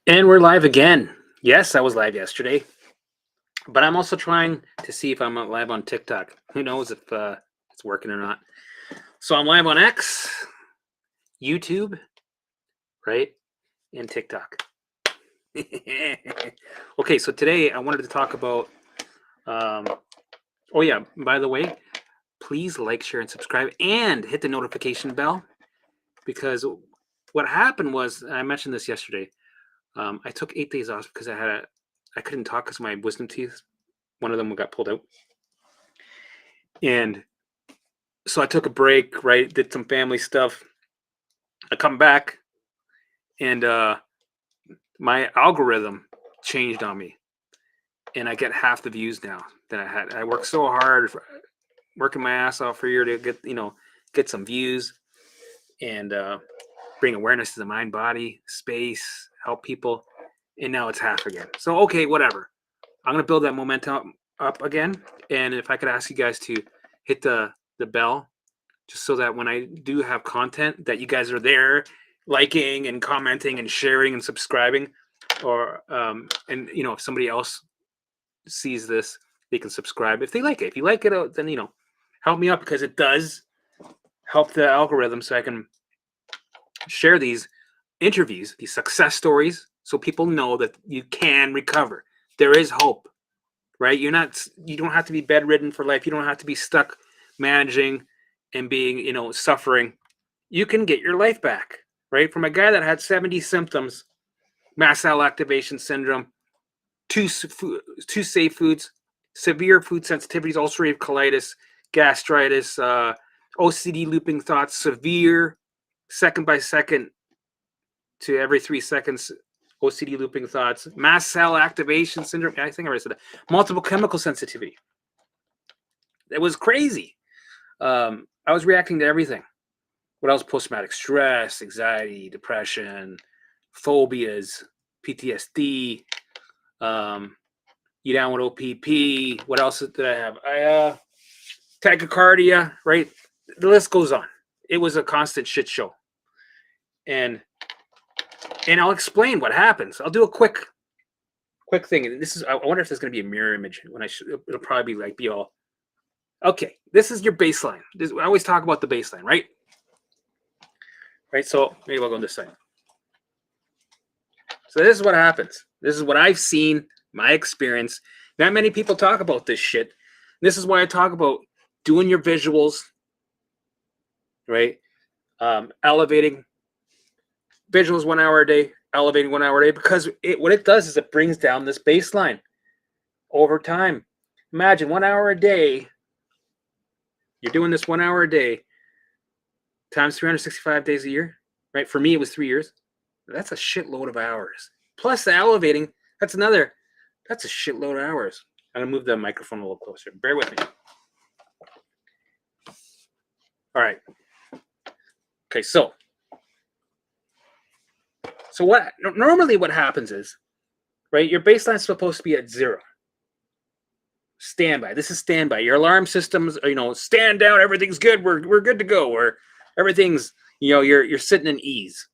And we're live again. Yes, I was live yesterday, but I'm also trying to see if I'm live on TikTok. Who knows if it's working or not? So I'm live on X, YouTube, right, and TikTok. Okay, so today I wanted to talk about. Um, oh yeah, by the way, please like, share, and subscribe, and hit the notification bell because what happened was I mentioned this yesterday. I took 8 days off because I couldn't talk because my wisdom teeth, one of them got pulled out. And so I took a break, right? Did some family stuff. I come back and my algorithm changed on me. And I get half the views now that I had. I worked so hard, working my ass off for a year to get some views and bring awareness to the mind, body, space, help people. And now it's half again. So okay, whatever. I'm gonna build that momentum up again. And if I could ask you guys to hit the bell just so that when I do have content that you guys are there liking and commenting and sharing and subscribing, or and if somebody else sees this, they can subscribe if they like it. If you like it, then help me out because it does help the algorithm so I can share these interviews, these success stories, so people know that you can recover. There is hope, right? You don't have to be bedridden for life. You don't have to be stuck managing and being, suffering. You can get your life back, right? From a guy that had 70 symptoms, mast cell activation syndrome, two safe foods, severe food sensitivities, ulcerative colitis, gastritis, OCD looping thoughts, severe second by second to every 3 seconds OCD looping thoughts, mast cell activation syndrome. I think I already said that. Multiple chemical sensitivity. It was crazy. I was reacting to everything. What else? Post-traumatic stress, anxiety, depression, phobias, PTSD. You down with OPP? What else did I have? Tachycardia. Right, the list goes on. It was a constant shit show, and I'll explain what happens. I'll do a quick thing. And this is. I wonder if there's going to be a mirror image when it'll probably be all. Okay, this is your baseline. I always talk about the baseline, right? Right. So maybe we'll go on this side. So this is what happens. This is what I've seen, my experience. Not many people talk about this shit. This is why I talk about doing your visuals, right? Elevating visuals 1 hour a day, elevating 1 hour a day, because what it does is it brings down this baseline over time. Imagine 1 hour a day. You're doing this 1 hour a day times 365 days a year, right? For me, it was 3 years. That's a shitload of hours. Plus the elevating, that's a shitload of hours. I'm gonna move the microphone a little closer. Bear with me. All right. Okay, so what normally what happens is, right, your baseline is supposed to be at 0. Standby. This is standby. Your alarm systems, stand down, everything's good, we're good to go, or everything's, you're sitting in ease,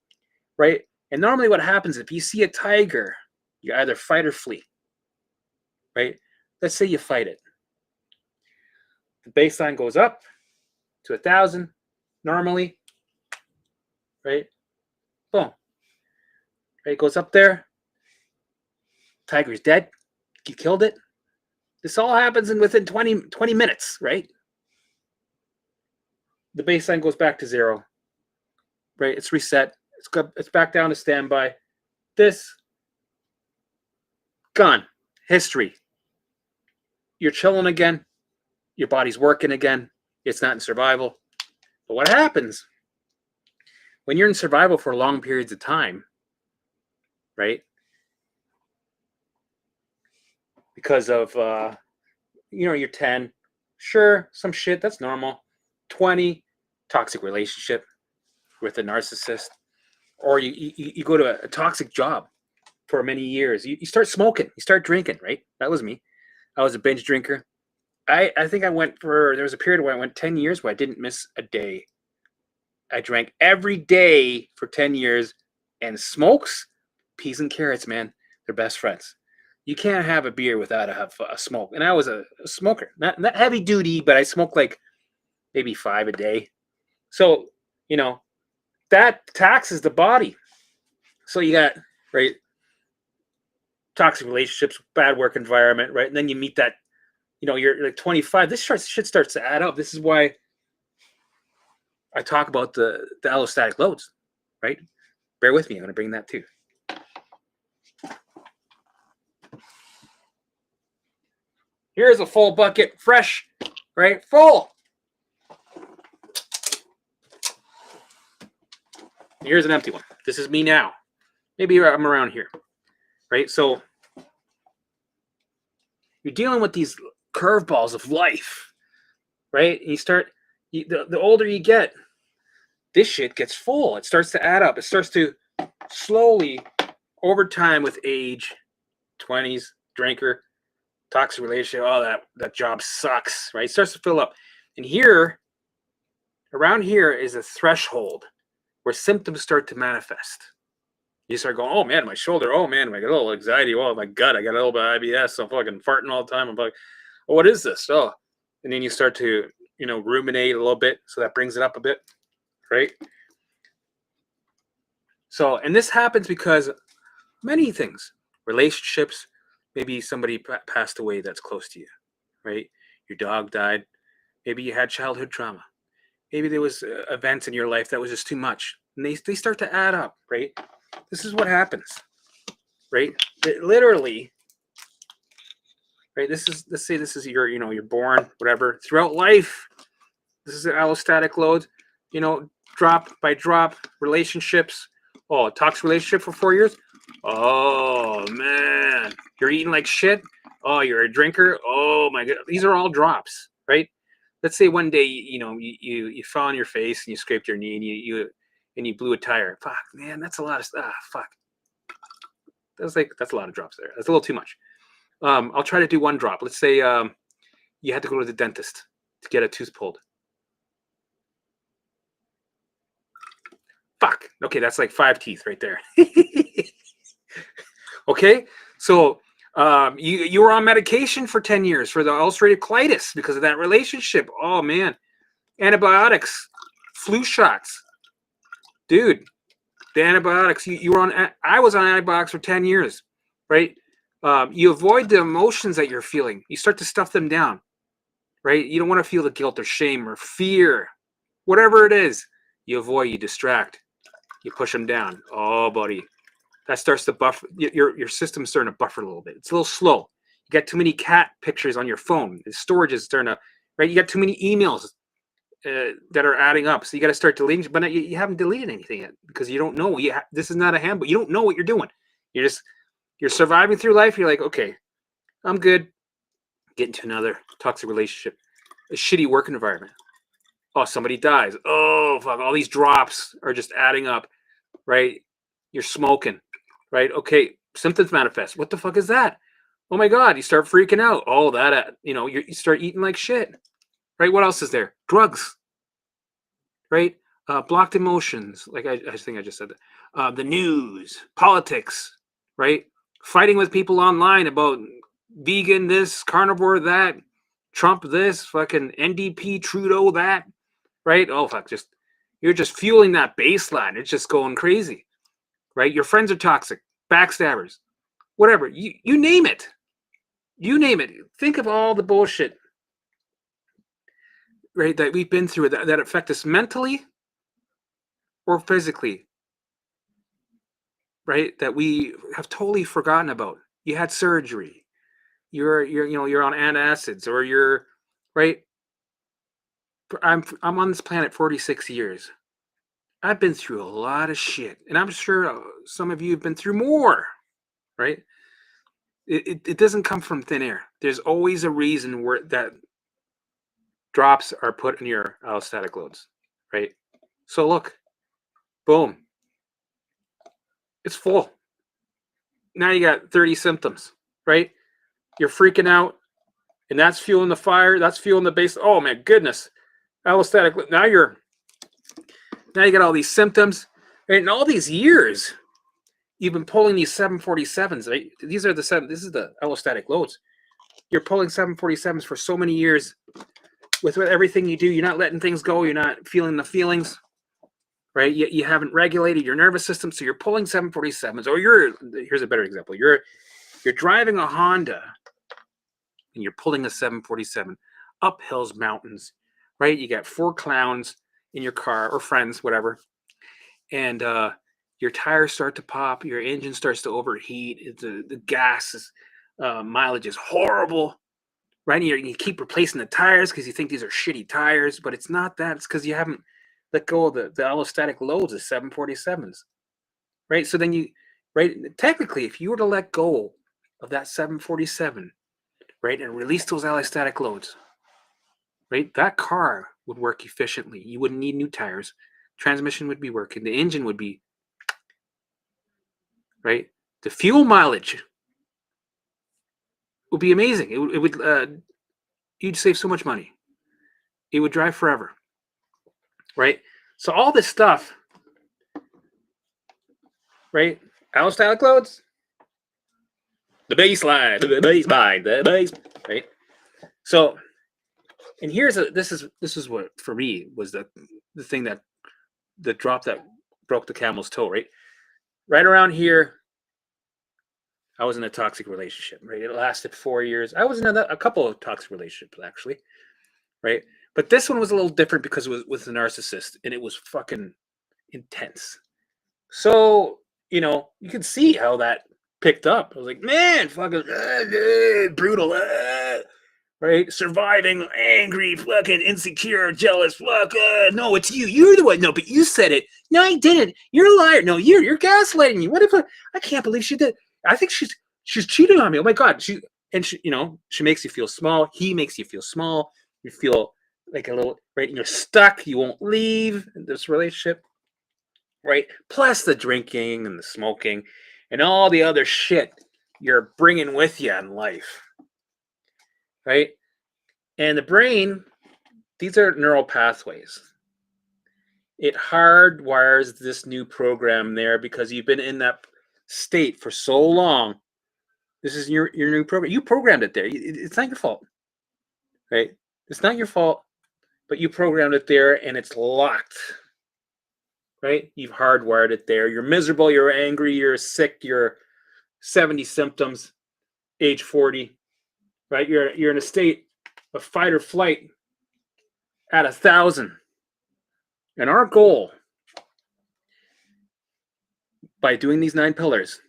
right? And normally what happens if you see a tiger, you either fight or flee, right? Let's say you fight it. The baseline goes up to 1,000 normally, right? Boom. Right, it goes up there. Tiger's dead. You killed it. This all happens within 20 minutes, right? The baseline goes back to 0, right? It's reset. It's back down to standby. This, gone. History. You're chilling again. Your body's working again. It's not in survival. But what happens when you're in survival for long periods of time, right? Because of, you're 10. Sure, some shit, that's normal. 20, toxic relationship with a narcissist. Or you go to a toxic job for many years. You start smoking. You start drinking, right? That was me. I was a binge drinker. I think there was a period where I went 10 years where I didn't miss a day. I drank every day for 10 years, and smokes peas and carrots, man. They're best friends. You can't have a beer without a smoke. And I was a smoker, not heavy duty, but I smoked like maybe 5 a day. So, that taxes the body. So you got, right, toxic relationships, bad work environment, right? And then you meet that, you're like 25. This shit starts to add up. This is why I talk about the allostatic loads, right? Bear with me. I'm going to bring that too. Here's a full bucket, fresh, right? Full. Here's an empty one. This is me now. Maybe I'm around here, right? So you're dealing with these curveballs of life, right? And the older you get, this shit gets full. It starts to add up. It starts to slowly, over time with age, 20s, drinker, toxic relationship, that job sucks, right? It starts to fill up. And around here is a threshold where symptoms start to manifest. You start going, oh man, my shoulder, oh man, I got a little anxiety, oh my gut, I got a little bit of IBS, I'm fucking farting all the time. I'm like, oh, what is this? Oh, and then you start to, ruminate a little bit, so that brings it up a bit, right? So, and this happens because many things, relationships, maybe somebody passed away that's close to you, right? Your dog died. Maybe you had childhood trauma. Maybe there was events in your life that was just too much. And they start to add up, right? This is what happens, right? Literally, right? Let's say this is you're born, whatever. Throughout life, this is an allostatic load, drop by drop, relationships. Oh, toxic relationship for 4 years. Oh man, you're eating like shit. Oh, you're a drinker. Oh my god, these are all drops, right? Let's say one day you fell on your face and you scraped your knee and you blew a tire. Fuck, man, that's a lot of stuff. Fuck, that's a lot of drops there. That's a little too much. I'll try to do one drop. Let's say you had to go to the dentist to get a tooth pulled. Fuck. Okay, that's like 5 teeth right there. Okay, so you were on medication for 10 years for the ulcerative colitis because of that relationship. Oh man, antibiotics, flu shots, dude. The antibiotics you were on. I was on antibiotics for 10 years, right? You avoid the emotions that you're feeling. You start to stuff them down, right? You don't want to feel the guilt or shame or fear, whatever it is. You avoid. You distract. You push them down. Oh, buddy. That starts to buffer. Your system's starting to buffer a little bit. It's a little slow. You got too many cat pictures on your phone. The storage is starting to, right? You got too many emails that are adding up. So you got to start deleting, but you haven't deleted anything yet because you don't know. This is not a handbook. You don't know what you're doing. You're surviving through life. You're like, okay, I'm good. Get into another toxic relationship, a shitty work environment. Oh, somebody dies. Oh, fuck. All these drops are just adding up, right? You're smoking, right? Okay, symptoms manifest. What the fuck is that? Oh my God, you start freaking out. Oh, you start eating like shit, right? What else is there? Drugs, right? Blocked emotions, like I think I just said that. The news, politics, right? Fighting with people online about vegan this, carnivore that, Trump this, fucking NDP, Trudeau that, right? Oh, fuck, you're just fueling that baseline. It's just going crazy, right? Your friends are toxic, backstabbers, whatever. You name it. You name it. Think of all the bullshit, right, that we've been through that affect us mentally or physically, right? That we have totally forgotten about. You had surgery. You're on antacids, or you're right. I'm on this planet 46 years. I've been through a lot of shit, and I'm sure some of you have been through more, right? It doesn't come from thin air. There's always a reason where that drops are put in your allostatic loads, right? So look, boom, it's full. Now you got 30 symptoms, right? You're freaking out, and that's fueling the fire. That's fueling the base. Oh my goodness, allostatic. Now you got all these symptoms, right? And all these years, You've been pulling these 747s, right? These are the seven. This is the allostatic loads. You're pulling 747s for so many years. With everything you do, you're not letting things go. You're not feeling the feelings, right? You haven't regulated your nervous system, so you're pulling 747s. Or here's a better example. You're driving a Honda and you're pulling a 747 up hills, mountains, right? You got 4 clowns in your car or friends, whatever, and your tires start to pop, your engine starts to overheat, the gas mileage is horrible, right? And you keep replacing the tires because you think these are shitty tires, but it's not that. It's because you haven't let go of the allostatic loads of 747s, right? So then right, technically, if you were to let go of that 747, right, and release those allostatic loads, right, that car would work efficiently. You wouldn't need new tires. Transmission would be working. The engine would be, right? The fuel mileage would be amazing. It would you'd save so much money. It would drive forever, right? So all this stuff, right? Allostatic loads, the baseline, right? So, and this is what for me was the thing that the drop that broke the camel's toe, right? Right around here, I was in a toxic relationship, right? It lasted 4 years. I was in a couple of toxic relationships actually, right? But this one was a little different because it was with a narcissist and it was fucking intense. So, you can see how that picked up. I was like, man, fucking brutal, right? Surviving, angry, fucking insecure, jealous, fuck, no, it's you. You're the one. No, but you said it. No, I didn't. You're a liar. No, you're gaslighting me. What if I can't believe she did. I think she's cheating on me. Oh my God. She makes you feel small. He makes you feel small. You feel like a little, right? And you're stuck. You won't leave this relationship, right? Plus the drinking and the smoking and all the other shit you're bringing with you in life, right? And the brain, these are neural pathways. It hardwires this new program there because you've been in that state for so long. This is your new program. You programmed it there. It's not your fault, right? It's not your fault, but you programmed it there and it's locked, right? You've hardwired it there. You're miserable, you're angry, you're sick, you're 70 symptoms, age 40, right? You're in a state of fight or flight at 1,000. And our goal by doing these 9 pillars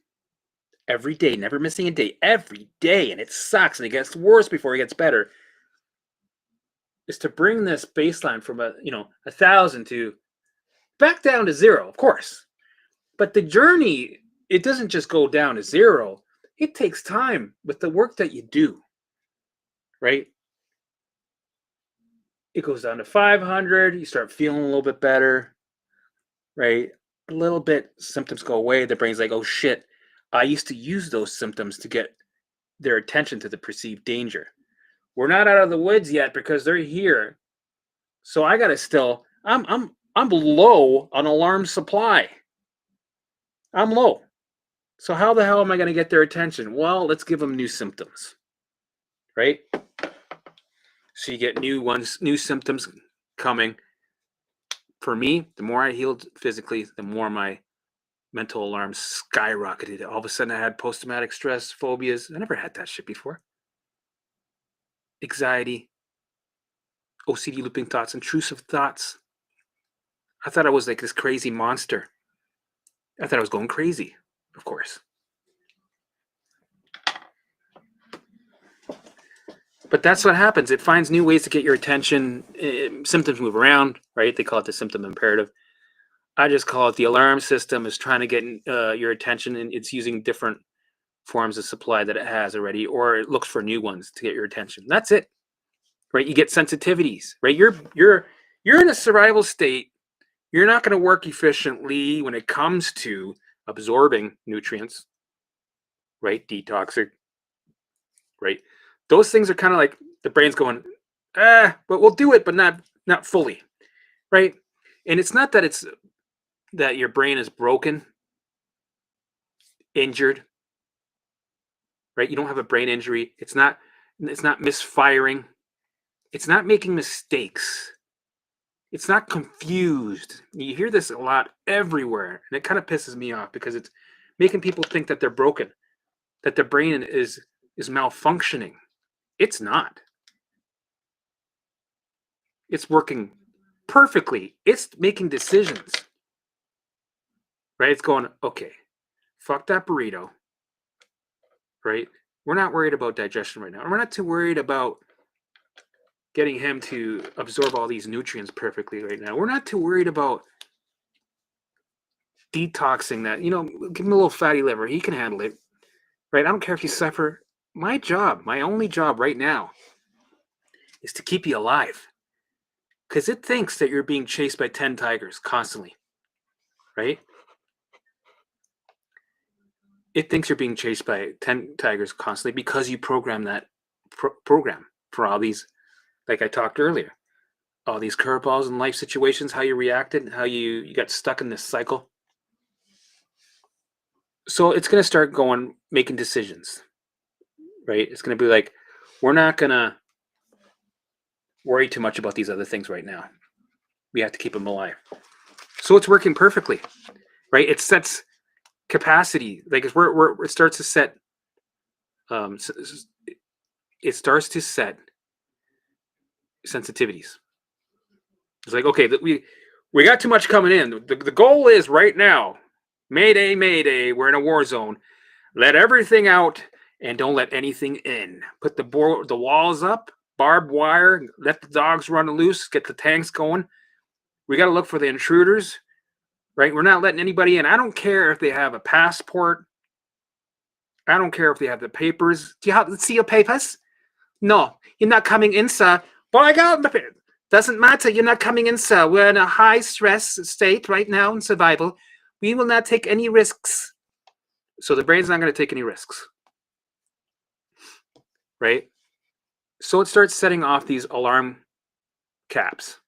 every day, never missing a day, every day, and it sucks and it gets worse before it gets better, is to bring this baseline from 1,000 to back down to 0, of course. But the journey, it doesn't just go down to 0. It takes time with the work that you do, right? It goes down to 500. You start feeling a little bit better, right? A little bit, symptoms go away. The brain's like, oh shit, I used to use those symptoms to get their attention to the perceived danger. We're not out of the woods yet because they're here. So I gotta still, I'm low on alarm supply. I'm low. So how the hell am I gonna get their attention? Well, let's give them new symptoms, right? So you get new symptoms coming. For me, the more I healed physically, the more my mental alarms skyrocketed. All of a sudden, I had post-traumatic stress, phobias. I never had that shit before. Anxiety, OCD looping thoughts, intrusive thoughts. I thought I was like this crazy monster. I thought I was going crazy, of course. But that's what happens. It finds new ways to get your attention. Symptoms move around, right? They call it the symptom imperative. I just call it the alarm system is trying to get your attention, and it's using different forms of supply that it has already, or it looks for new ones to get your attention. That's it, right? You get sensitivities, right? You're in a survival state. You're not going to work efficiently when it comes to absorbing nutrients, right? Detoxing, right? Those things are kind of like the brain's going, but we'll do it, but not fully, right? And it's not that it's that your brain is broken. injured, right? You don't have a brain injury. It's not misfiring. It's not making mistakes. It's not confused. You hear this a lot everywhere, and it kind of pisses me off because it's making people think that they're broken, that their brain is malfunctioning. It's not. It's working perfectly. It's making decisions, right? It's going, okay, fuck that burrito, right? We're not worried about digestion right now. We're not too worried about getting him to absorb all these nutrients perfectly right now. We're not too worried about detoxing that. Give him a little fatty liver. He can handle it, right? I don't care if you suffer. My job, my only job right now is to keep you alive because it thinks that you're being chased by 10 tigers constantly, right? It thinks you're being chased by 10 tigers constantly because you program that program for all these, like I talked earlier, all these curveballs in life situations, how you reacted, how you got stuck in this cycle. So it's going to start making decisions, right? It's going to be like, we're not going to worry too much about these other things right now. We have to keep them alive. So it's working perfectly, right? It sets capacity, like it starts to set, it starts to set sensitivities. It's like, okay, we got too much coming in. The goal is right now, Mayday, Mayday, we're in a war zone. Let everything out and don't let anything in. Put the walls up, barbed wire, let the dogs run loose, get the tanks going. We got to look for the intruders, right? We're not letting anybody in. I don't care if they have a passport. I don't care if they have the papers. Do you have to see your papers? No, you're not coming in, sir. But I got the papers. Doesn't matter. You're not coming in, sir. We're in a high stress state right now in survival. We will not take any risks. So the brain's not going to take any risks, right? So it starts setting off these alarm caps.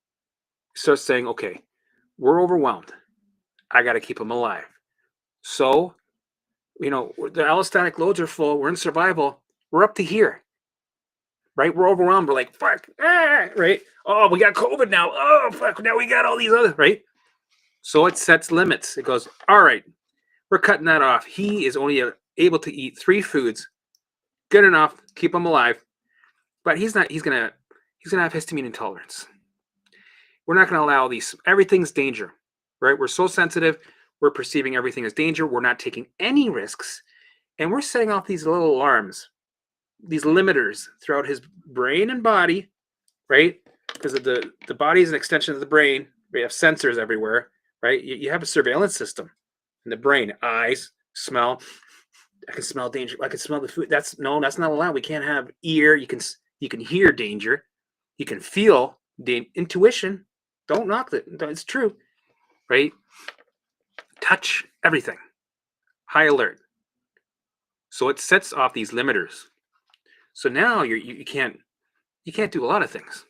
It starts saying, okay, we're overwhelmed. I got to keep them alive. So, the allostatic loads are full. We're in survival. We're up to here, right? We're overwhelmed. We're like, fuck, right? Oh, we got COVID now. Oh, fuck, now we got all these other, right? So it sets limits. It goes, all right, we're cutting that off. He is only able to eat 3 foods. Good enough, keep him alive. But he's gonna have histamine intolerance. We're not gonna allow these. Everything's danger, right? We're so sensitive. We're perceiving everything as danger. We're not taking any risks, and we're setting off these little alarms, these limiters throughout his brain and body, right? Because of the body is an extension of the brain. We have sensors everywhere, right? You have a surveillance system in the brain. Eyes, smell. I can smell danger. I can smell the food. That's not allowed. We can't have ear. You can hear danger. You can feel intuition. Don't knock it. It's true, right? Touch, everything. High alert. So it sets off these limiters. So now you can't do a lot of things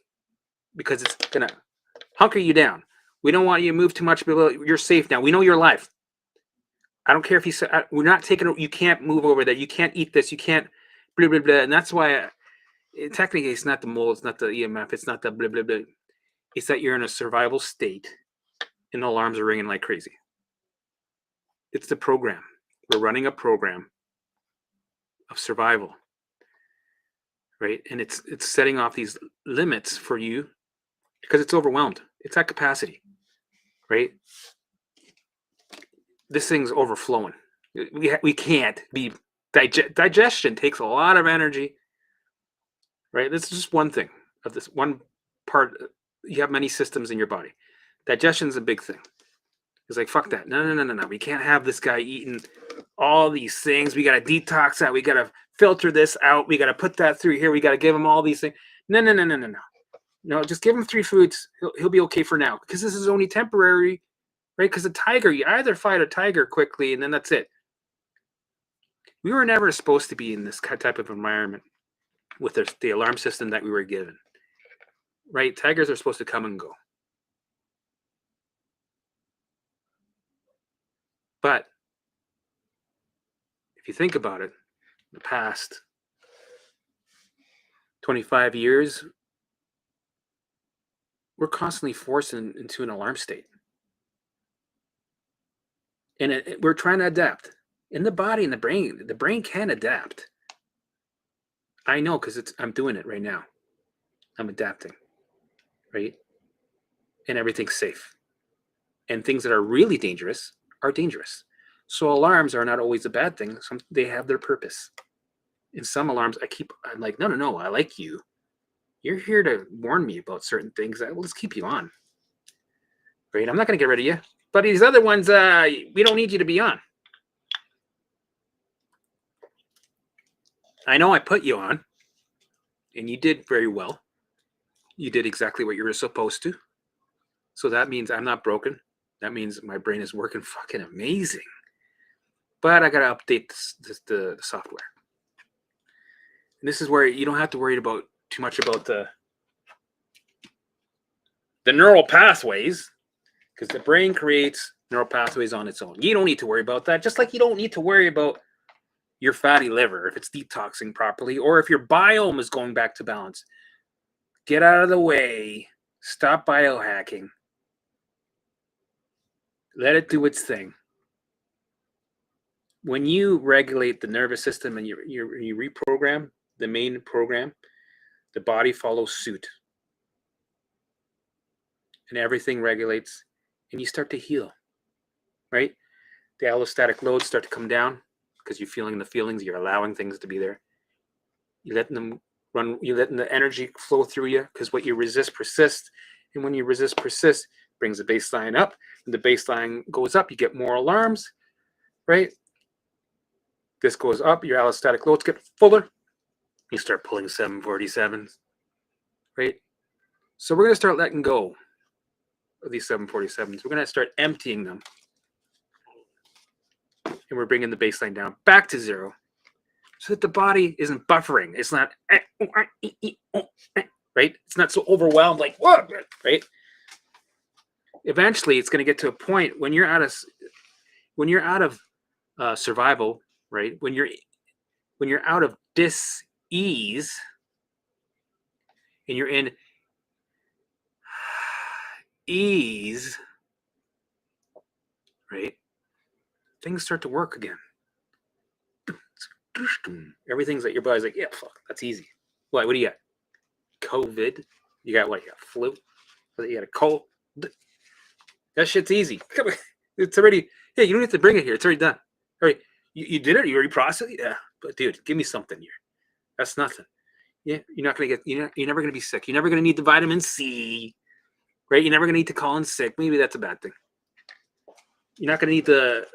because it's gonna hunker you down. We don't want you to move too much. You're safe now. We know you're alive. I don't care if you say we're not taking. You can't move over there. You can't eat this. You can't blah blah blah. And that's why technically it's not the mold. It's not the EMF. It's not the blah blah blah. It's that you're in a survival state, and the alarms are ringing like crazy. It's the program. We're running a program of survival, right? And it's setting off these limits for you because it's overwhelmed. It's at capacity, right? This thing's overflowing. We can't be digestion takes a lot of energy, right? This is just one thing of this one part. You have many systems in your body. Digestion is a big thing. It's like, fuck that. No. We can't have this guy eating all these things. We got to detox that. We got to filter this out. We got to put that through here. We got to give him all these things. No. No, just give him 3 foods. He'll be okay for now because this is only temporary, right? Because a tiger, you either fight a tiger quickly and then that's it. We were never supposed to be in this type of environment with the alarm system that we were given, right? Tigers are supposed to come and go. But if you think about it, the past 25 years, we're constantly forced into an alarm state. And we're trying to adapt. In the body and the brain can adapt. I know because I'm doing it right now. I'm adapting, right? And everything's safe. And things that are really dangerous are dangerous. So alarms are not always a bad thing. They have their purpose. In some alarms, I'm like, no, I like you. You're here to warn me about certain things. Let's keep you on. Right? I'm not going to get rid of you. But these other ones, we don't need you to be on. I know I put you on, and you did very well. You did exactly what you were supposed to. So that means I'm not broken. That means my brain is working fucking amazing. But I got to update the software. And this is where you don't have to worry about too much about the neural pathways, because the brain creates neural pathways on its own. You don't need to worry about that, just like you don't need to worry about your fatty liver if it's detoxing properly, or if your biome is going back to balance. Get out of the way. Stop biohacking. Let it do its thing. When you regulate the nervous system and you reprogram the main program, the body follows suit. And everything regulates, and you start to heal, right? The allostatic loads start to come down because you're feeling the feelings, you're allowing things to be there. You're letting them run, you're letting the energy flow through you, because what you resist persists. And when you resist persists, it brings the baseline up. When the baseline goes up, you get more alarms, right? This goes up, your allostatic loads get fuller. You start pulling 747s, right? So we're going to start letting go of these 747s. We're going to start emptying them. And we're bringing the baseline down back to zero, so that the body isn't buffering. It's not, right? It's not so overwhelmed like, what, right? Eventually, it's going to get to a point when you're out of survival, right? When you're out of dis-ease and you're in ease, right? Things start to work again. Everything's like, your body's like, yeah, fuck, that's easy. What do you got? COVID? You got what? You got flu? You got a cold? That shit's easy. It's already, hey, you don't have to bring it here. It's already done. All right, you did it? You already processed it? Yeah, but dude, give me something here. That's nothing. Yeah, you're not going to get, you're never going to be sick. You're never going to need the vitamin C, right? You're never going to need to call in sick. Maybe that's a bad thing. You're not going to need the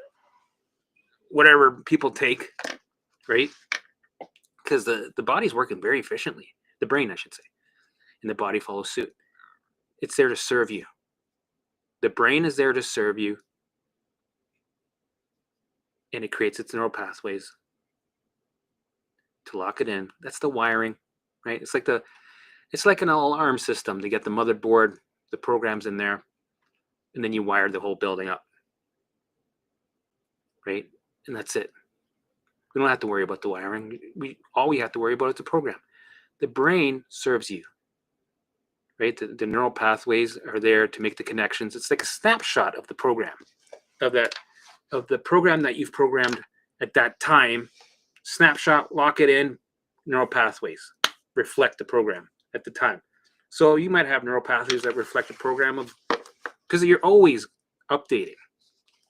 whatever people take, right? Because the body's working very efficiently. The brain, I should say. And the body follows suit. It's there to serve you. The brain is there to serve you. And it creates its neural pathways to lock it in. That's the wiring, right? It's like an alarm system to get the motherboard, the programs in there, and then you wire the whole building up, right? And that's it. We don't have to worry about the wiring. All we have to worry about is the program. The brain serves you, right? The neural pathways are there to make the connections. It's like a snapshot of the program, of the program that you've programmed at that time. Snapshot, lock it in. Neural pathways reflect the program at the time. So you might have neural pathways that reflect the program of, because you're always updating,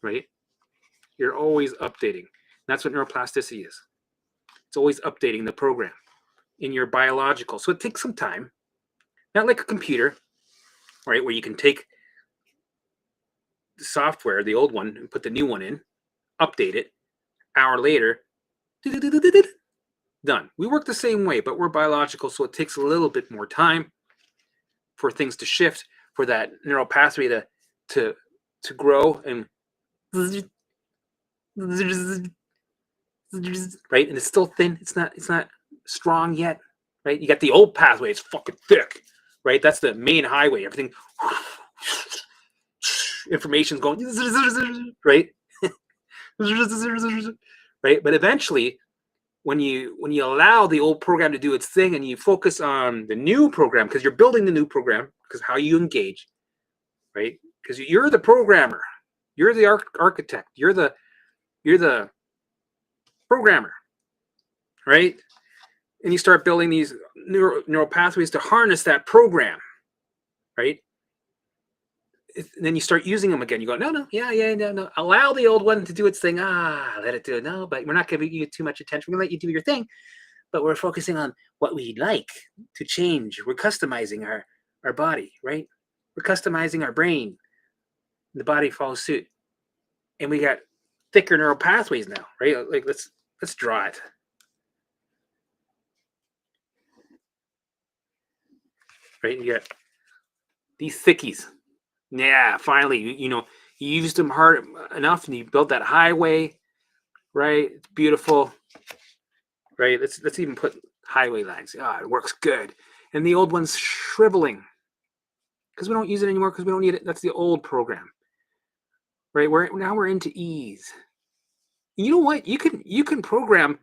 right? You're always updating. That's what neuroplasticity is. It's always updating the program in your biological. So it takes some time, not like a computer, right? Where you can take the software, the old one, and put the new one in, update it, hour later, done. We work the same way, but we're biological, so it takes a little bit more time for things to shift, for that neural pathway to grow and right, and it's still thin. It's not strong yet, right? You got the old pathway; it's fucking thick, right? That's the main highway. Everything, information's going right, right? But eventually, when you allow the old program to do its thing and you focus on the new program, because you're building the new program, because how you engage, right? Because you're the programmer, you're the architect, you're the programmer, right? And you start building these neural pathways to harness that program, right? And then you start using them again. You go, no, no, yeah, no. Allow the old one to do its thing. Let it do it. No, but we're not giving you too much attention. We're gonna let you do your thing, but we're focusing on what we'd like to change. We're customizing our body, right? We're customizing our brain. The body follows suit, and we got thicker neural pathways now, right? Like let's draw it, right? You got these thickies. Yeah, finally, you used them hard enough, and you built that highway, right? It's beautiful, right? Let's even put highway lines. It works good. And the old one's shriveling because we don't use it anymore because we don't need it. That's the old program, right? We're into ease. You know what? You can program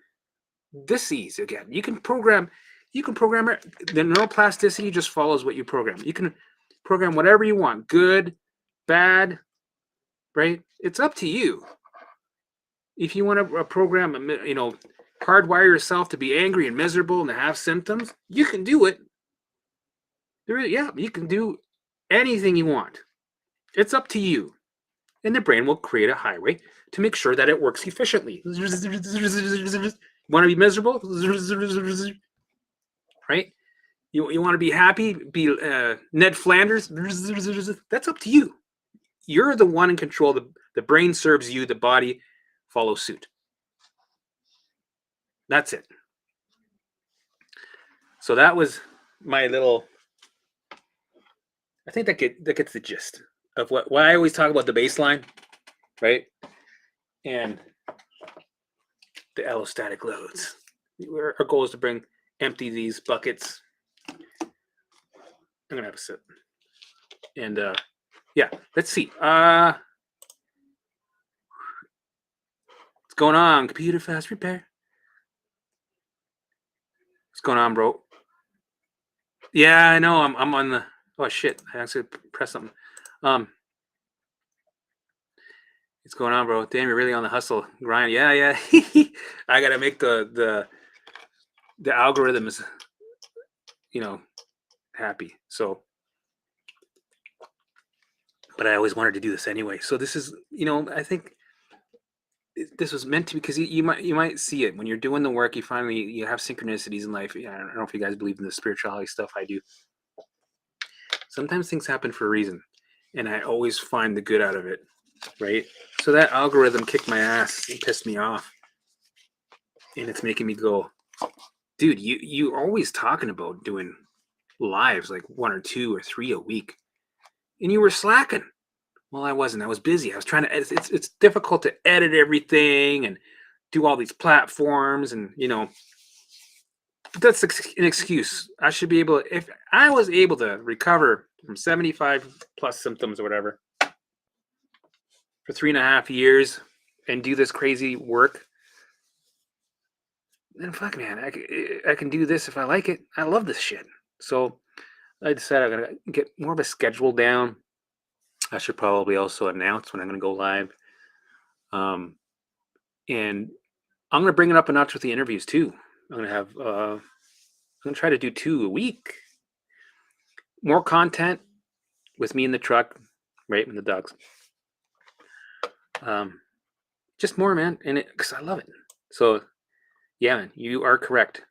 this ease again. You can program it. The neuroplasticity just follows what you program. You can program whatever you want, good, bad, right? It's up to you. If you want to program, hardwire yourself to be angry and miserable and to have symptoms, you can do it. You can do anything you want. It's up to you. And the brain will create a highway to make sure that it works efficiently. You want to be miserable? Right? You want to be happy? Be Ned Flanders? That's up to you. You're the one in control. The brain serves you. The body follows suit. That's it. So that was my little. I think that gets the gist of what I always talk about, the baseline, right? And the allostatic loads. Our goal is to empty these buckets. I'm gonna have a sip. And yeah, let's see. What's going on? Computer fast repair. What's going on, bro? Yeah, I know. I'm on the. Oh shit! I actually pressed something. What's going on, bro? Damn, you're really on the hustle grind. Yeah. I gotta make the algorithms, happy. So, but I always wanted to do this anyway. So this is, I think this was meant to, because you might see it when you're doing the work. You have synchronicities in life. I don't know if you guys believe in the spirituality stuff. I do. Sometimes things happen for a reason, and I always find the good out of it, right? So that algorithm kicked my ass and pissed me off, and it's making me go, dude, you always talking about doing lives like 1 or 2 or 3 a week, and you were slacking. Well, I wasn't. I was busy. I was trying to edit. It's difficult to edit everything and do all these platforms, and but that's an excuse. I should be able to, if I was able to recover from 75 plus symptoms or whatever for 3.5 years and do this crazy work, then fuck, man, I can do this if I like it. I love this shit. So I decided I'm gonna get more of a schedule down. I should probably also announce when I'm gonna go live. And I'm gonna bring it up a notch with the interviews too. I'm gonna try to do 2 a week. More content with me in the truck, right, and the dogs. Just more, man, and because I love it. So, yeah, man, you are correct.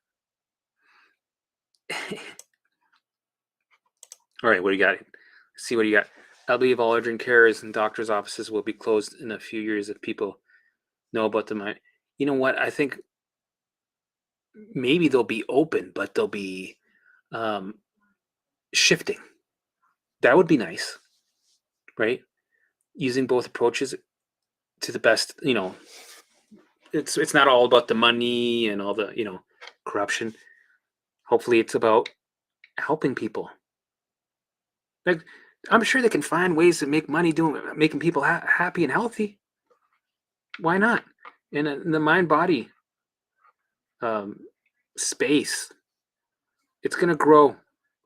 All right, what do you got? Let's see what you got. I believe all urgent cares and doctors' offices will be closed in a few years if people know about them. You know what? I think maybe they'll be open, but they'll be shifting. That would be nice, right? Using both approaches to the best. It's not all about the money and all the corruption. Hopefully, it's about helping people. Like, I'm sure they can find ways to make money making people happy and healthy. Why not? in the mind-body space, it's going to grow,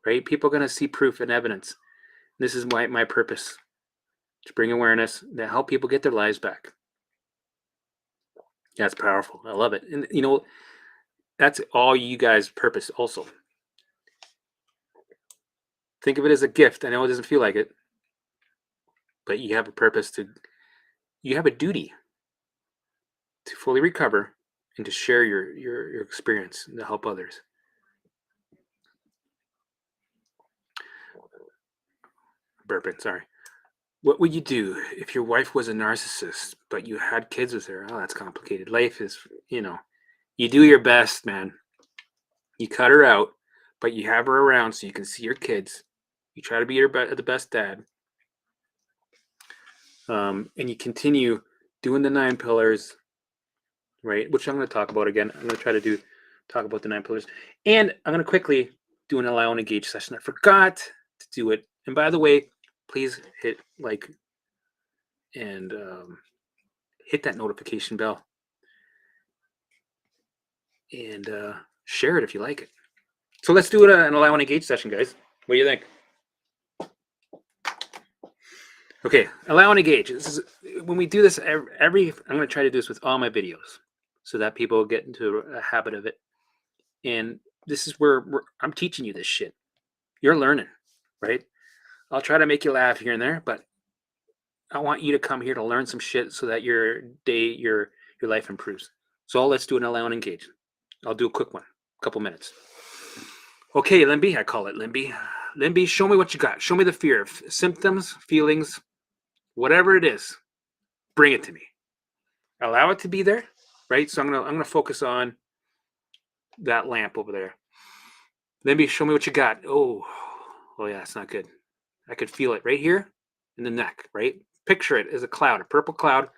right? People are going to see proof and evidence. This is my purpose, to bring awareness, to help people get their lives back. That's powerful. I love it. And, that's all you guys' purpose also. Think of it as a gift. I know it doesn't feel like it, but you have a purpose you have a duty to fully recover and to share your experience and to help others. Burping, sorry. What would you do if your wife was a narcissist, but you had kids with her? Oh, that's complicated. Life is, you do your best, man. You cut her out, but you have her around so you can see your kids. You try to be the best dad. And you continue doing the 9 pillars, right? Which I'm going to talk about again. I'm going to try to talk about the 9 pillars. And I'm going to quickly do an allow and engage session. I forgot to do it. And by the way, please hit like and hit that notification bell. And share it if you like it. So let's do an allow and engage session, guys. What do you think? Okay, allow and engage. When we do this, I'm going to try to do this with all my videos so that people get into a habit of it. And this is where I'm teaching you this shit. You're learning, right? I'll try to make you laugh here and there, but I want you to come here to learn some shit so that your day, your life improves. So let's do an allow and engage. I'll do a quick one, a couple minutes. Okay, Limby, I call it Limby. Limby, show me what you got. Show me the fear, symptoms, feelings, whatever it is. Bring it to me. Allow it to be there, right? So I'm gonna focus on that lamp over there. Limby, show me what you got. Oh yeah, it's not good. I could feel it right here in the neck, right? Picture it as a cloud, a purple cloud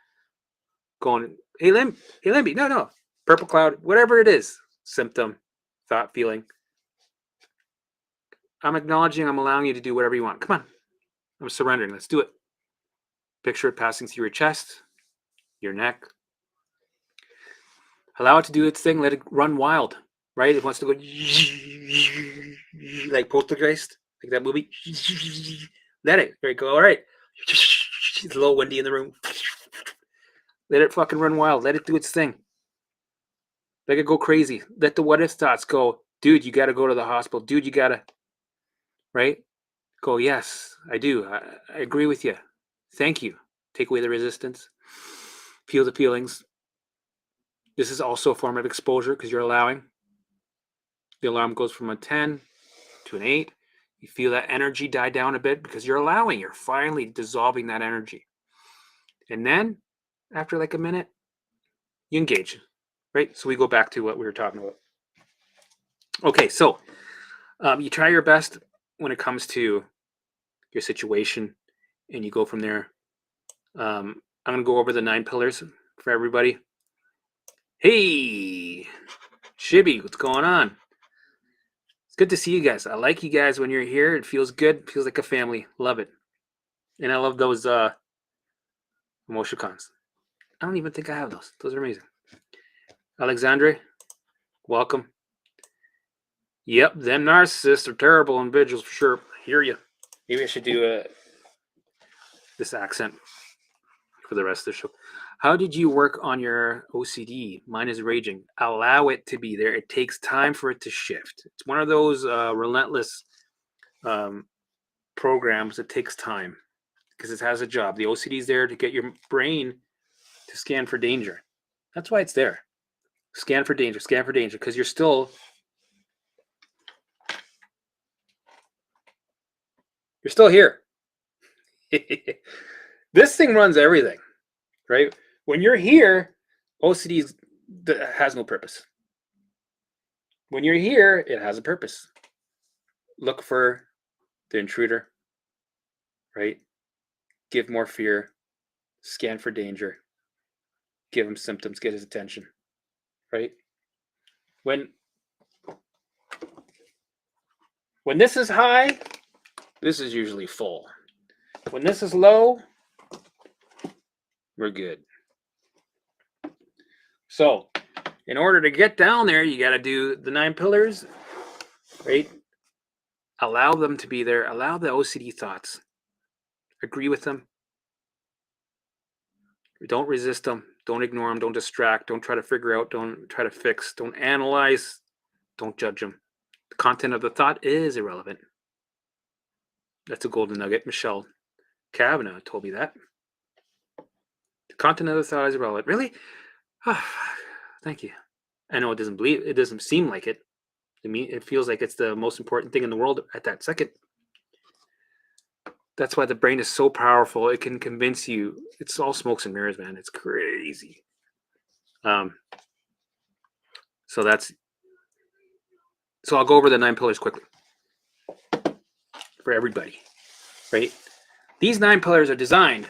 going, hey Limby, no, purple cloud, whatever it is, symptom, thought, feeling. I'm acknowledging, I'm allowing you to do whatever you want. Come on, I'm surrendering, let's do it. Picture it passing through your chest, your neck. Allow it to do its thing, let it run wild, right? It wants to go like Poltergeist, like that movie. Let it, there you go, all right. It's a little windy in the room. Let it fucking run wild. Let it do its thing. Let it go crazy. Let the what if thoughts go. Dude, you got to go to the hospital. Dude, you got to, right? Go, yes, I do. I agree with you. Thank you. Take away the resistance. Feel the feelings. This is also a form of exposure because you're allowing. The alarm goes from a 10 to an 8. You feel that energy die down a bit because you're allowing. You're finally dissolving that energy. And then, after like a minute, you engage, right? So we go back to what we were talking about. Okay, so you try your best when it comes to your situation, and you go from there. I'm going to go over the 9 pillars for everybody. Hey, Shibby, what's going on? It's good to see you guys. I like you guys when you're here. It feels good. It feels like a family. Love it. And I love those emoticons. I don't even think I have those. Those are amazing. Alexandre, welcome. Yep, them narcissists are terrible individuals for sure. I hear you. Maybe I should do this accent for the rest of the show. How did you work on your OCD? Mine is raging. Allow it to be there. It takes time for it to shift. It's one of those relentless programs that takes time because it has a job. The OCD is there to get your brain to scan for danger. That's why it's there. Scan for danger, because you're still here. This thing runs everything, right? When you're here, OCD has no purpose. When you're here, it has a purpose. Look for the intruder, right? Give more fear, scan for danger, give him symptoms, get his attention, right? When this is high, this is usually full. When this is low, we're good. So, in order to get down there, you got to do the 9 pillars, right? Allow them to be there. Allow the OCD thoughts. Agree with them. Don't resist them. Don't ignore them. Don't distract. Don't try to figure out. Don't try to fix. Don't analyze. Don't judge them. The content of the thought is irrelevant. That's a golden nugget. Michelle Kavanaugh told me that. The content of the thought is irrelevant. Really? Thank you. I know it doesn't seem like it. To me, it feels like it's the most important thing in the world at that second. That's why the brain is so powerful. It can convince you. It's all smokes and mirrors, man. It's crazy. So I'll go over the 9 pillars quickly for everybody, right? These 9 pillars are designed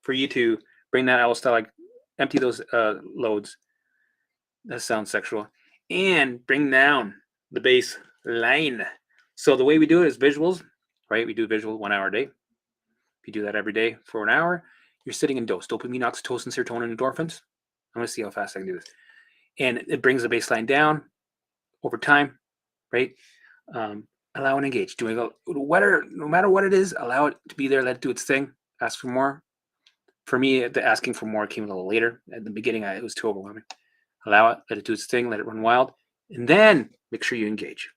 for you to bring that allostatic, empty those loads. That sounds sexual, and bring down the baseline. So the way we do it is visuals, right? We do visual 1 hour a day. If you do that every day for an hour, you're sitting in dose, dopamine, oxytocin, serotonin, endorphins. I'm going to see how fast I can do this. And it brings the baseline down over time, right? Allow and engage. No matter what it is, allow it to be there, let it do its thing, ask for more. For me, the asking for more came a little later. At the beginning, it was too overwhelming. Allow it, let it do its thing, let it run wild, and then make sure you engage.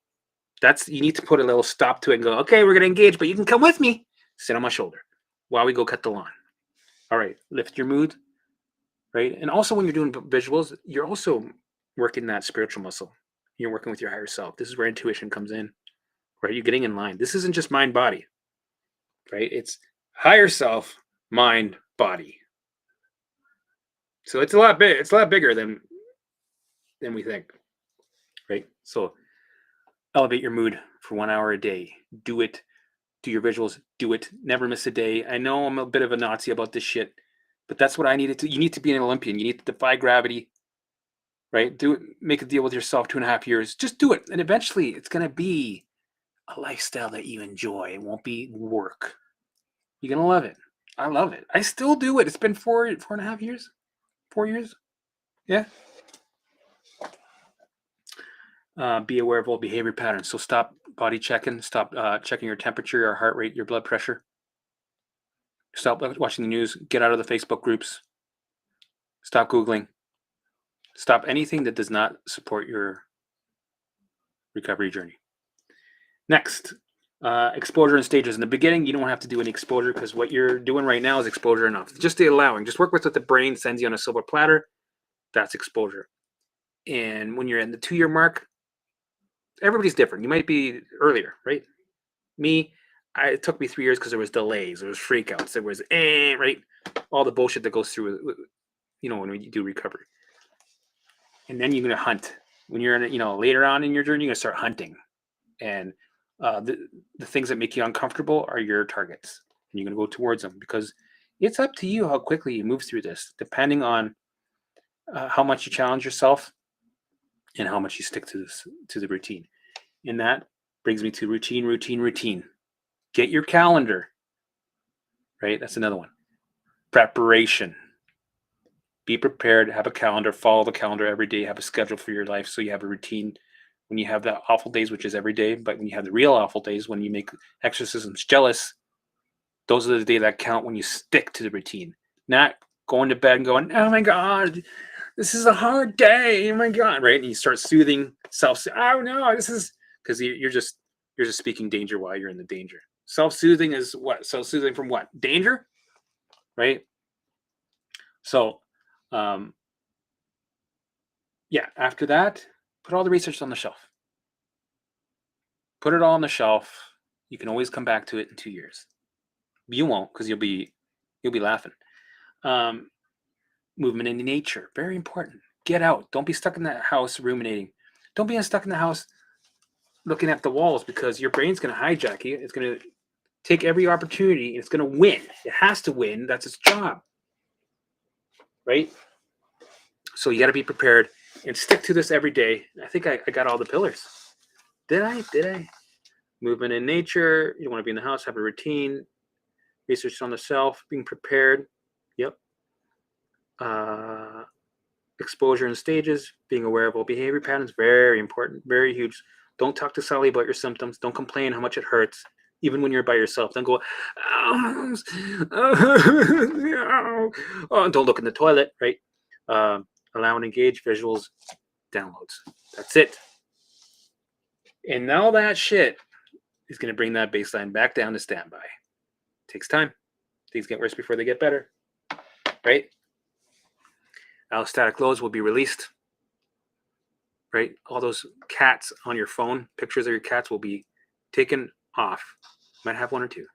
You need to put a little stop to it and go, okay, we're going to engage, but you can come with me. Sit on my shoulder while we go cut the lawn. All right, lift your mood, right? And also when you're doing visuals, you're also working that spiritual muscle. You're working with your higher self. This is where intuition comes in, right? You're getting in line. This isn't just mind, body, right? It's higher self, mind, body. So it's a lot big. It's a lot bigger than we think, right? So elevate your mood for 1 hour a day. Do it. Do your visuals. Do it. Never miss a day. I know I'm a bit of a Nazi about this shit, but that's what I needed to. You need to be an Olympian. You need to defy gravity, right? Do it. Make a deal with yourself. 2.5 years. Just do it, and eventually, it's gonna be a lifestyle that you enjoy. It won't be work. You're gonna love it. I love it. I still do it. It's been 4.5 years. 4 years. Yeah. Be aware of old behavior patterns. So stop body checking. Stop checking your temperature, your heart rate, your blood pressure. Stop watching the news. Get out of the Facebook groups. Stop Googling. Stop anything that does not support your recovery journey. Next, exposure and stages. In the beginning, you don't have to do any exposure because what you're doing right now is exposure enough. Just the allowing. Just work with what the brain sends you on a silver platter. That's exposure. And when you're in the 2-year mark, everybody's different. You might be earlier, right? Me, it took me 3 years because there was delays, there was freakouts, there was right, all the bullshit that goes through, when you do recovery. And then you're gonna hunt when you're in, later on in your journey. You're gonna start hunting, and the things that make you uncomfortable are your targets, and you're gonna go towards them because it's up to you how quickly you move through this, depending on how much you challenge yourself and how much you stick to the routine. And that brings me to routine. Get your calendar, right? That's another one. Preparation. Be prepared, have a calendar, follow the calendar every day, have a schedule for your life so you have a routine when you have the awful days, which is every day. But when you have the real awful days, when you make exorcisms jealous, those are the days that count when you stick to the routine. Not going to bed and going, oh my God, this is a hard day. Oh my God, right? And you start soothing self. Oh no, this is because you're just speaking danger while you're in the danger. Self-soothing is what? Self-soothing from what? Danger, right? So, yeah, after that, put all the research on the shelf. Put it all on the shelf. You can always come back to it in 2 years. You won't, because you'll be laughing. Movement in nature, very important. Get out. Don't be stuck in that house ruminating. Don't be stuck in the house looking at the walls, because your brain's going to hijack you. It's going to take every opportunity, and it's going to win. It has to win. That's its job, right? So you got to be prepared and stick to this every day. I think I got all the pillars. Did I? Movement in nature. You don't want to be in the house. Have a routine. Research on the self. Being prepared. Yep. exposure and stages, being aware of all behavior patterns, very important, very huge. Don't talk to Sally about your symptoms. Don't complain how much it hurts, even when you're by yourself. Don't go, oh, oh, don't look in the toilet, right? Allow and engage visuals, downloads. That's it. And now that shit is going to bring that baseline back down to standby. Takes time. Things get worse before they get better, right? Allostatic loads will be released, right? All those cats on your phone, pictures of your cats will be taken off. Might have one or two.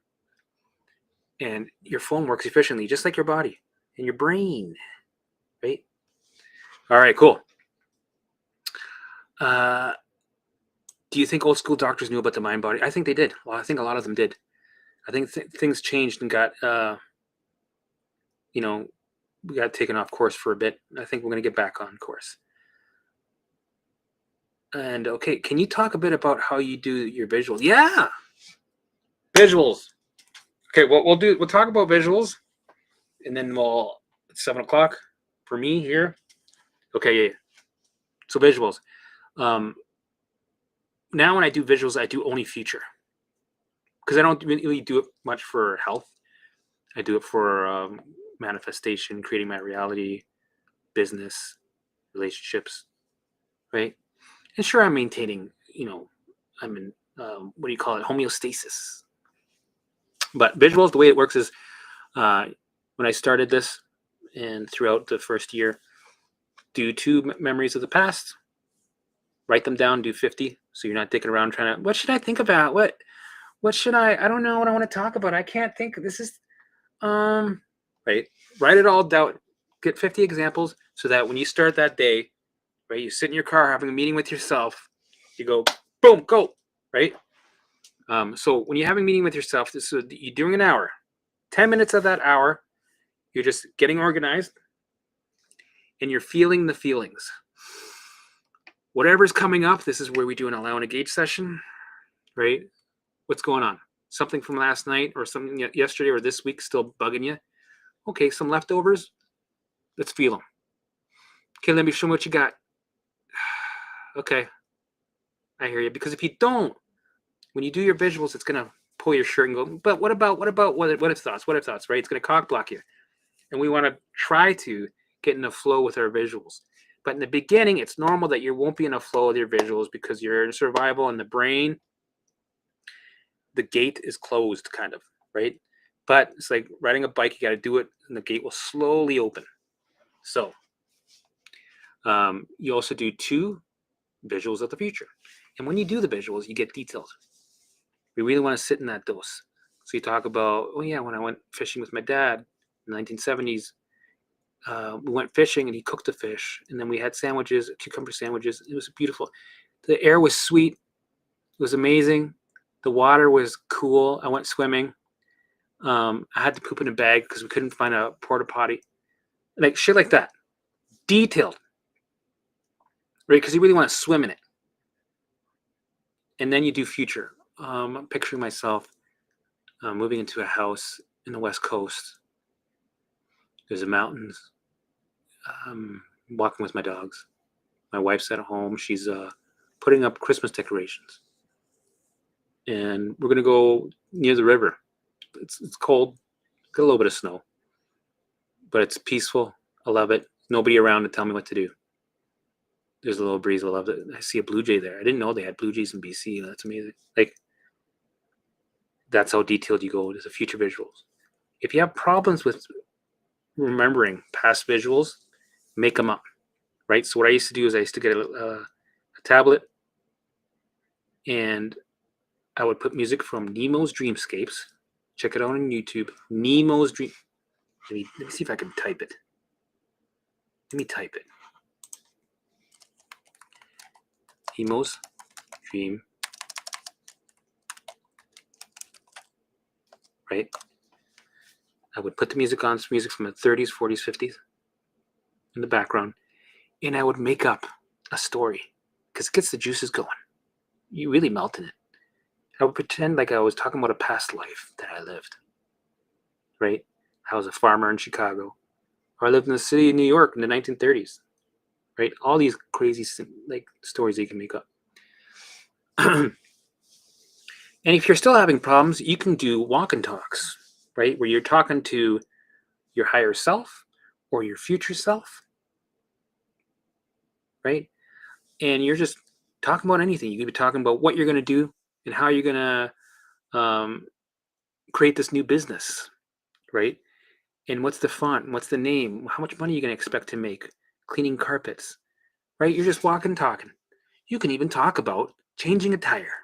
And your phone works efficiently, just like your body and your brain, right? All right, cool. Do you think old school doctors knew about the mind body? I think they did. Well, I think a lot of them did. I think things changed and got, we got taken off course for a bit. I think we're going to get back on course. And okay, can you talk a bit about how you do your visuals? Yeah, visuals. Okay, we'll talk about visuals, and then it's 7:00 for me here. Okay, yeah. So visuals. Now when I do visuals, I do only future because I don't really do it much for health. I do it for manifestation, creating my reality, business, relationships, right? And sure, I'm maintaining, I'm in, what do you call it, homeostasis. But visuals, the way it works is when I started this and throughout the first year, do 2 memories of the past, write them down, do 50. So you're not dicking around trying to, what should I think about? What should I don't know what I want to talk about. I can't think. This is, right. Write it all down. Get 50 examples so that when you start that day, right, you sit in your car having a meeting with yourself, you go, boom, go, right? So when you're having a meeting with yourself, you're doing an hour. 10 minutes of that hour, you're just getting organized and you're feeling the feelings. Whatever's coming up, this is where we do an allow and engage session, right? What's going on? Something from last night or something yesterday or this week still bugging you? Okay, some leftovers. Let's feel them. Okay, let me show me what you got. Okay, I hear you. Because if you don't, when you do your visuals, it's going to pull your shirt and go, but what if thoughts, right? It's going to cock block you. And we want to try to get in a flow with our visuals. But in the beginning, it's normal that you won't be in a flow with your visuals because you're in survival and the brain, the gate is closed kind of, right? But it's like riding a bike, you got to do it and the gate will slowly open. So you also do 2 visuals of the future. And when you do the visuals, you get details. We really want to sit in that dose. So you talk about, oh yeah, when I went fishing with my dad in the 1970s, we went fishing and he cooked the fish. And then we had sandwiches, cucumber sandwiches. It was beautiful. The air was sweet. It was amazing. The water was cool. I went swimming. I had to poop in a bag because we couldn't find a porta potty. Like shit like that. Detailed. Right? Because you really want to swim in it. And then you do future. I'm picturing myself moving into a house in the West Coast. There's the mountains. Walking with my dogs. My wife's at home. She's putting up Christmas decorations. And we're going to go near the river. It's cold. Got a little bit of snow. But it's peaceful. I love it. Nobody around to tell me what to do. There's a little breeze. I love it. I see a blue jay there. I didn't know they had blue jays in BC. That's amazing. Like, that's how detailed you go. There's a future visuals. If you have problems with remembering past visuals, make them up, right? So what I used to do is I used to get a tablet and I would put music from Nemo's Dreamscapes. Check it out on YouTube. Nemo's Dream. Let me see if I can type it. Let me type it. Nemo's Dream. Right? I would put the music on, some music from the 30s, 40s, 50s in the background, and I would make up a story because it gets the juices going. You really melt in it. I would pretend like I was talking about a past life that I lived, right? I was a farmer in Chicago, or I lived in the city of New York in the 1930s. right? All these crazy like stories that you can make up. And if you're still having problems, you can do walk and talks, right? Where you're talking to your higher self or your future self, right? And you're just talking about anything. You could be talking about what you're going to do and how you're going to create this new business, right? And what's the font? What's the name? How much money are you going to expect to make? Cleaning carpets, right? You're just walking, talking. You can even talk about changing a tire.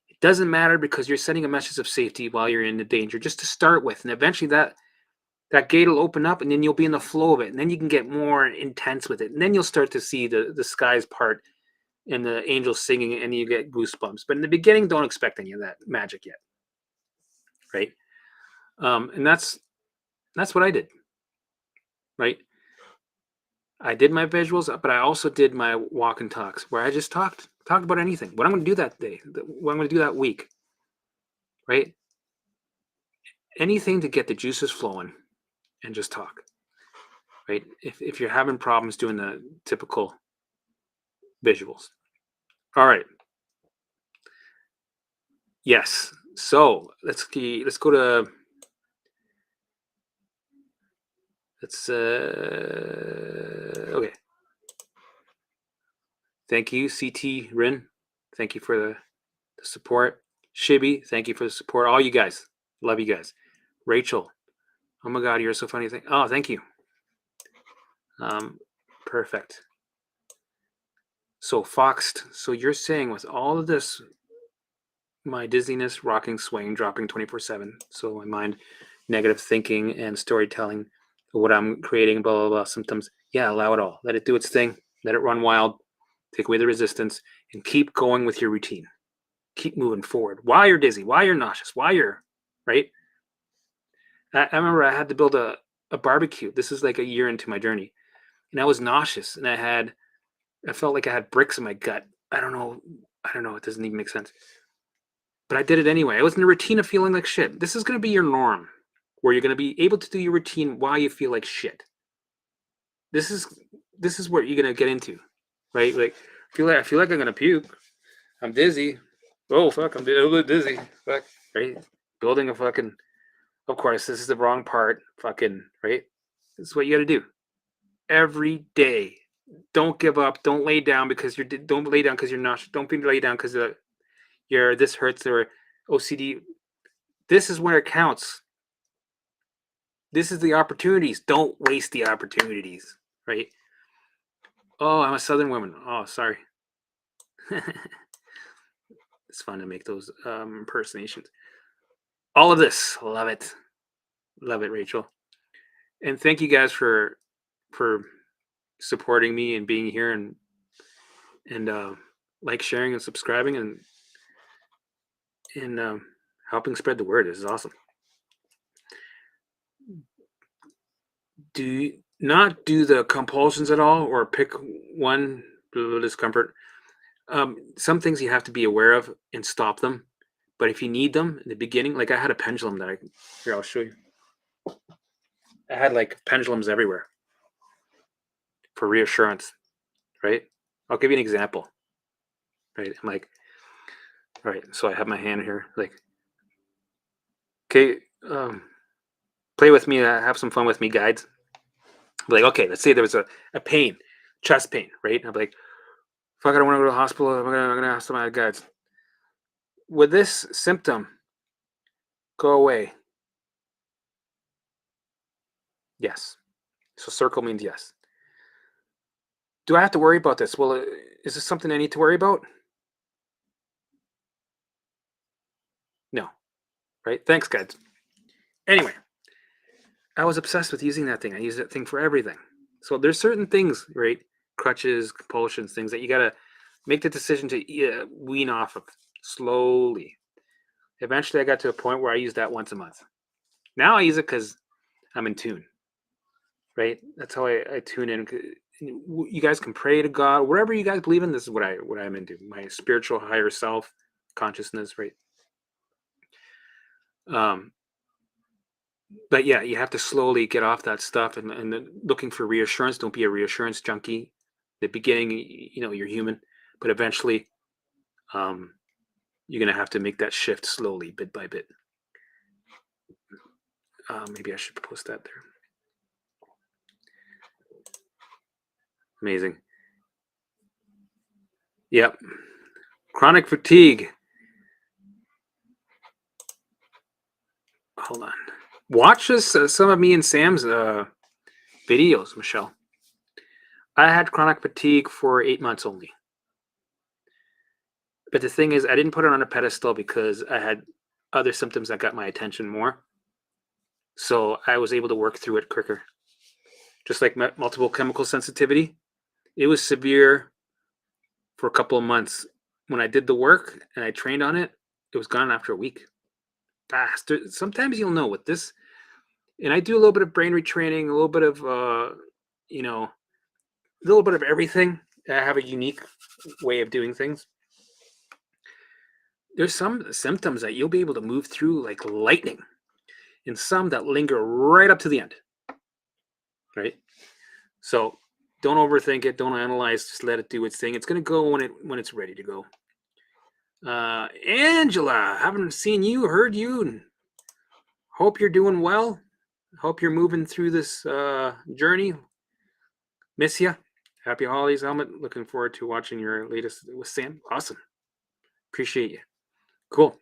It doesn't matter because you're sending a message of safety while you're in the danger, just to start with. And eventually that gate will open up and then you'll be in the flow of it. And then you can get more intense with it. And then you'll start to see the skies part and the angels singing and you get goosebumps. But in the beginning, don't expect any of that magic yet, right? And that's what I did, right? I did my visuals, but I also did my walk and talks where I just talked about anything. What I'm going to do that day, what I'm going to do that week, right? Anything to get the juices flowing and just talk, right? If you're having problems doing the typical visuals. All right. Yes. So let's go to let's okay. Thank you, CT Rin. Thank you for the support. Shibby, thank you for the support. All you guys. Love you guys. Rachel. Oh my god, you're so funny. Oh, thank you. Um, perfect. So Foxed. So you're saying with all of this, my dizziness, rocking, swaying, dropping 24/7. So my mind, negative thinking and storytelling, what I'm creating, blah blah blah symptoms. Yeah, allow it all. Let it do its thing. Let it run wild. Take away the resistance and keep going with your routine. Keep moving forward. While you're dizzy, while you're nauseous, while you're right. I remember I had to build a barbecue. This is like a year into my journey, and I was nauseous, and I felt like I had bricks in my gut. I don't know. I don't know. It doesn't even make sense. But I did it anyway. I was in a routine of feeling like shit. This is going to be your norm, where you're going to be able to do your routine while you feel like shit. This is what you're going to get into, right? Like I feel like I'm going to puke. I'm dizzy. Oh fuck! I'm a little dizzy. Fuck. Right? Building a fucking. Of course, this is the wrong part. Fucking right. This is what you got to do every day. Don't give up. Don't lay down because you're. Don't lay down because you're not. Don't be lay down because your this hurts or OCD. This is where it counts. This is the opportunities. Don't waste the opportunities, right? Oh, I'm a Southern woman. Oh, sorry. It's fun to make those impersonations. All of this, love it, Rachel, and thank you guys for supporting me and being here and like sharing and subscribing and helping spread the word. This is awesome. Do not do the compulsions at all, or pick one discomfort. Some things you have to be aware of and stop them. But if you need them in the beginning, like I had a pendulum that here, I'll show you. I had like pendulums everywhere for reassurance, right? I'll give you an example, right? I'm like, all right, so I have my hand here, like, okay, play with me, have some fun with me, guides. Like, okay, let's say there was a pain, chest pain, right? And I'm like, fuck, I don't want to go to the hospital. I'm gonna ask some of my guides. Would this symptom go away? Yes. So circle means yes. Do I have to worry about this? Well, is this something I need to worry about? No. Right? Thanks, guys. Anyway, I was obsessed with using that thing. I use that thing for everything. So there's certain things, right? Crutches, compulsions, things that you got to make the decision to wean off of slowly. Eventually, I got to a point where I use that once a month. Now I use it because I'm in tune, right? That's how I tune in. You guys can pray to God, whatever you guys believe in. This is what I'm into. My spiritual higher self consciousness, right? Um, but yeah, you have to slowly get off that stuff and looking for reassurance. Don't be a reassurance junkie. The beginning, you're human, but eventually, um, you're gonna have to make that shift slowly, bit by bit. Maybe I should post that there. Amazing. Yep. Chronic fatigue. Hold on. Watch this. Some of me and Sam's videos, Michelle. I had chronic fatigue for 8 months only. But the thing is, I didn't put it on a pedestal because I had other symptoms that got my attention more. So I was able to work through it quicker. Just like multiple chemical sensitivity, it was severe for a couple of months. When I did the work and I trained on it, it was gone after a week. Fast. Sometimes you'll know with this, and I do a little bit of brain retraining, a little bit of a little bit of everything. I have a unique way of doing things. There's some symptoms that you'll be able to move through like lightning, and some that linger right up to the end. Right? So don't overthink it. Don't analyze. Just let it do its thing. It's gonna go when it's ready to go. Angela, haven't seen you, heard you, and hope you're doing well. Hope you're moving through this journey. Miss ya. Happy holidays, Helmet. Looking forward to watching your latest with Sam. Awesome. Appreciate you. Cool.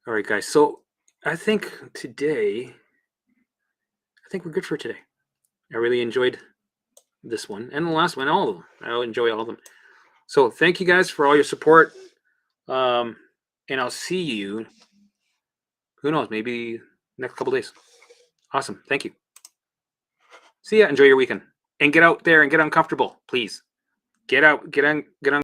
All right, guys. So I think we're good for today. I really enjoyed this one and the last one, all of them. I enjoy all of them. So thank you guys for all your support. And I'll see you, who knows, maybe next couple days. Awesome. Thank you. See ya. Enjoy your weekend. And get out there and get uncomfortable, please. Get out, get on